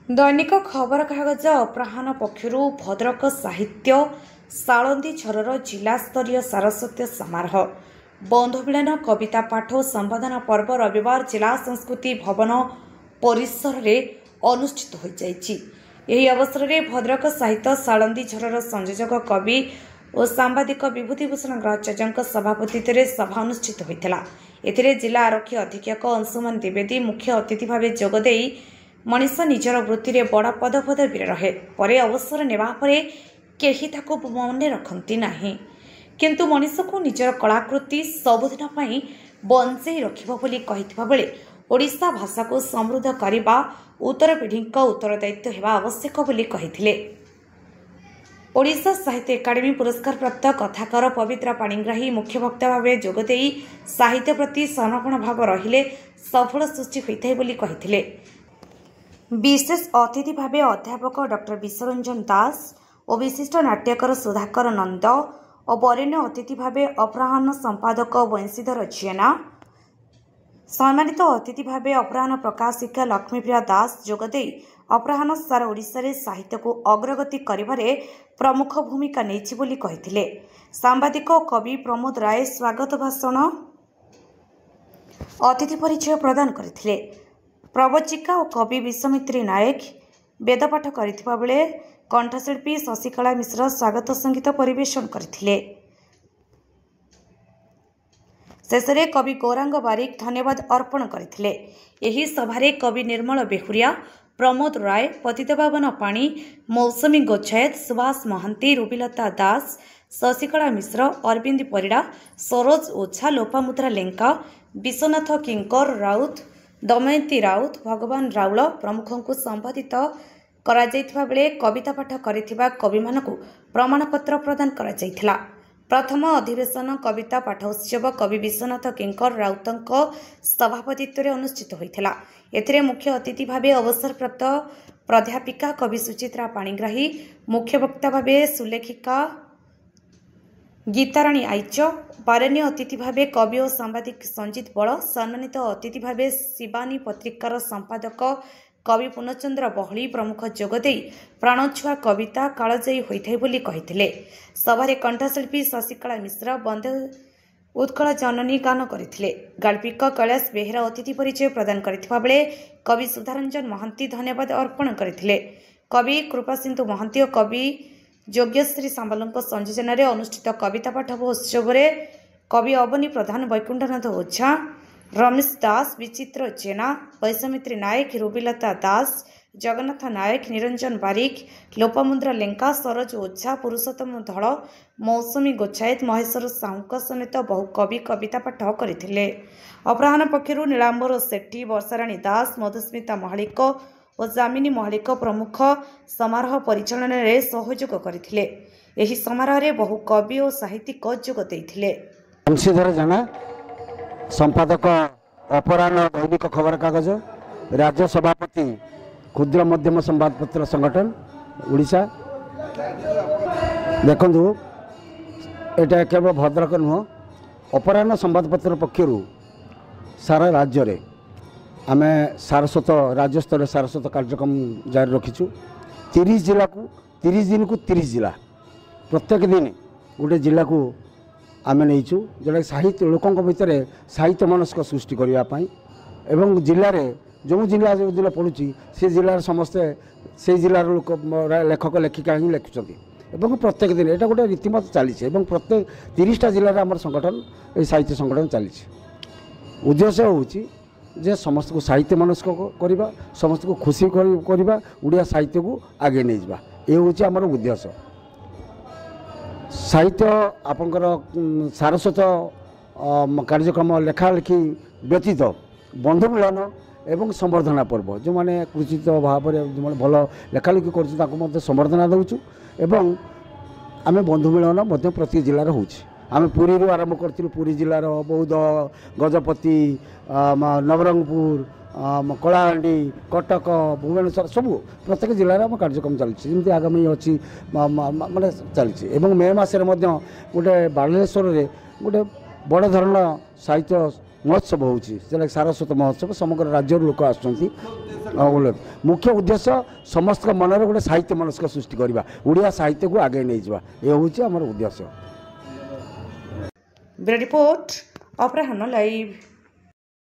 दैनिक खबर कागज अपराह्न पक्षर भद्रक साहित्य सालंदी झरर जिला स्तरीय सारस्वत समारोह बंधुमिलन कविता पाठ और संबोधन पर्व रविवार जिला संस्कृति भवन परिसर रे अनुष्ठित हो जाइए। अवसर में भद्रक साहित्य सालंदी झरर संयोजक कवि और सांबादिक विभूतिभूषण ग्रहाचार्य सभापतित्व सभा अनुष्ठित होता। जिला आरक्षी अधीक्षक अंशुमान द्विवेदी मुख्य अतिथि भाव जोगदे मनीष निजर वृत्ति में बड़ पदपदवी रहे पर अवसर नेवा परे केही ताको मन रखती नहीं, किंतु मनीष को निजर कलाकृति सबुदिन पई बंचई रखिबो बोली कहितबा बेले ओडिशा भाषा को समृद्ध करने उत्तर पीढ़ी उत्तरदायित्व हेबा आवश्यक बोली कहिथिले। ओडिशा साहित्य एकाडेमी पुरस्कार प्राप्त कथाकार पवित्रा पाणिग्राही मुख्य वक्ता भाव जोगदे साहित्य प्रति समर्पण भाव रहिले सफल सृष्टि होइथाय बोली कहिथिले। विशेष अतिथि भाव अध्यापक डॉक्टर विश्वरंजन दास और विशिष्ट नाट्यकार सुधाकर नंद और वरेण्य अतिथि भाव अपराह्न संपादक वंशीधर जेना, सम्मानित अतिथि भाव अपराह्न प्रकाशिका लक्ष्मीप्रिया दास जोगदे अपराह्न सारा ओडिशा रे साहित्य को अग्रगति करिबारे प्रमुख भूमिका नेछि बोली कहिथिले। सांबादिक कवि प्रमोद राय स्वागत भाषण अतिथि परिचय प्रदान करथिले। प्रवचिका और कवि विश्वामित्री नायक वेदपाठ करथिबा बेले कंठशिल्पी शशिकला मिश्र स्वागत संगीत परिवेषण करथिले। शेषरे कवि गौरांग बारिक धन्यवाद अर्पण करथिले। एही सभारे कवि निर्मल बेहुरिया, प्रमोद राय, पतितपावन पाणी, मौसमी गोच्छायत, सुभाष महांती, रूबिलता दास, शशिकला मिश्र, अरविंद परिड़ा, सरोज ओझा, लोपामुद्रा लेंका, विश्वनाथ किंकर राउत, दमयंती राउत, भगवान राउल प्रमुख को संबोधित करा बेले कविता पाठ करिथिबा कवि मानकु प्रमाणपत्र प्रदान करा जायथिला। प्रथम अधिवेशन कविता पाठ उत्सव कवि विश्वनाथ किंकर राउतंक सभापतित्व अनुष्ठित होइथिला। एथिरे मुख्य अतिथि भावे अवसर प्राप्त प्राध्यापिका कवि सुचित्रा पाणिग्राही, मुख्य वक्ता भावे सुलेखिका गीताराणी आइच, वरेण्य अतिथि भावे कवि और सांबादिक संजीत बल, सम्मानित अतिथि भावे शिवानी पत्रिकार संपादक कवि पूर्णचंद्र बहली प्रमुख जोगदे प्राणछुआ कविता कालजयी होइथाय बोली कहिथिले। सभारे कंठशिल्पी शशिकला मिश्र बंदे उत्कल जननी गान करथिले। गाल्पिक कैलाश बेहेरा अतिथि परिचय प्रदान करथिबा बेले कवि सुधारंजन महांती धन्यवाद अर्पण करथिले। कवि कृपासिंधु महांती और कवि योग्यश्री सांबालଙ୍କ संयोजन अनुष्ठित कविता पाठ उत्सव में कवि अवनी प्रधान, वैकुंठनाथ ओझा, रमेश दास, विचित्र जेना, वैश्वामित्री नायक, रूबिलता दास, जगन्नाथ नायक, निरंजन बारिक, लोपामुद्रा लेंका, सरोज ओझा, पुरुषोत्तम धड़, मौसमी गोच्छायत, महेश्वर साहू समेत बहु कवि कविता पाठ करथिले। अपराह्न पक्षर नीलांबर सेठी, वर्षाराणी दास, मधुस्मिता महालिक और जामिनी महालिक प्रमुख समारोह परिचालन में सहयोग करथिले। एही समारोह रे बहु कवि और साहित्यिक जोग देथिले। वंशीधर जेना संपादक अपराह्न दैनिक खबर कागज, राज्य सभापति क्षुद्र मध्यम संवादपत्र संगठन ओडिशा। देखु एटा केवल भद्रक नुह, अपराह्न संवादपत्र पक्षर सारा राज्य रे आमे सारस्वत राज्य स्तर सारस्वत कार्यक्रम जारी रखीचु। 30 जिला को 30 दिन को 30 जिला प्रत्येक दिन गोटे जिला को आम नहींचु जोटा साहित्य लोकों भितर साहित्य मनस्क सृष्टि करने एवं जिले में जो जिला जो जिला पड़ुची से जिलार समस्ते से जिलार लोक लेखक लेखिका ही लिखुंट एवं प्रत्येक दिन यहाँ गोटे रीतिमत चली प्रत्येक 30टा जिले आम संगठन ये साहित्य संगठन चली। उद्देश्य हूँ जे समस्त को साहित्य मनस्क करवा, समस्त को खुशी करवा, उड़िया साहित्य को आगे नहीं जावा, ये हूँ आमर उद्देश्य। साहित्य आपंकर सारस्वत कार्यक्रम लेखालेखी व्यतीत बंधु मिलन एवं संवर्धना पर्व जो मैंने कृषित भाव में भल लेखालेखी कर संवर्धना दूचु एवं आम बंधु मिलन प्रति जिलार हो। आम पुरी आरंभ करूँ, पुरी जिलार बौद्ध, गजपति, नवरंगपुर, कलाहांडी, कटक, भुवनेश्वर सबू प्रत्येक जिले में कार्यक्रम चलती आगामी अच्छी माने चलती। मे मसरे गोटे बालेश्वर गोटे बड़ धरण साहित्य महोत्सव होता सारस्वत महोत्सव समग्र राज्य लोक आसुँच मुख्य उद्देश्य समस्त मन गोटे साहित्य मनस्क सृष्टि करवा ओडिया साहित्य को आगे नहीं जावा ये हूँ आम उद्देश्य। ब्यूरो रिपोर्ट अपराह्न लाइव।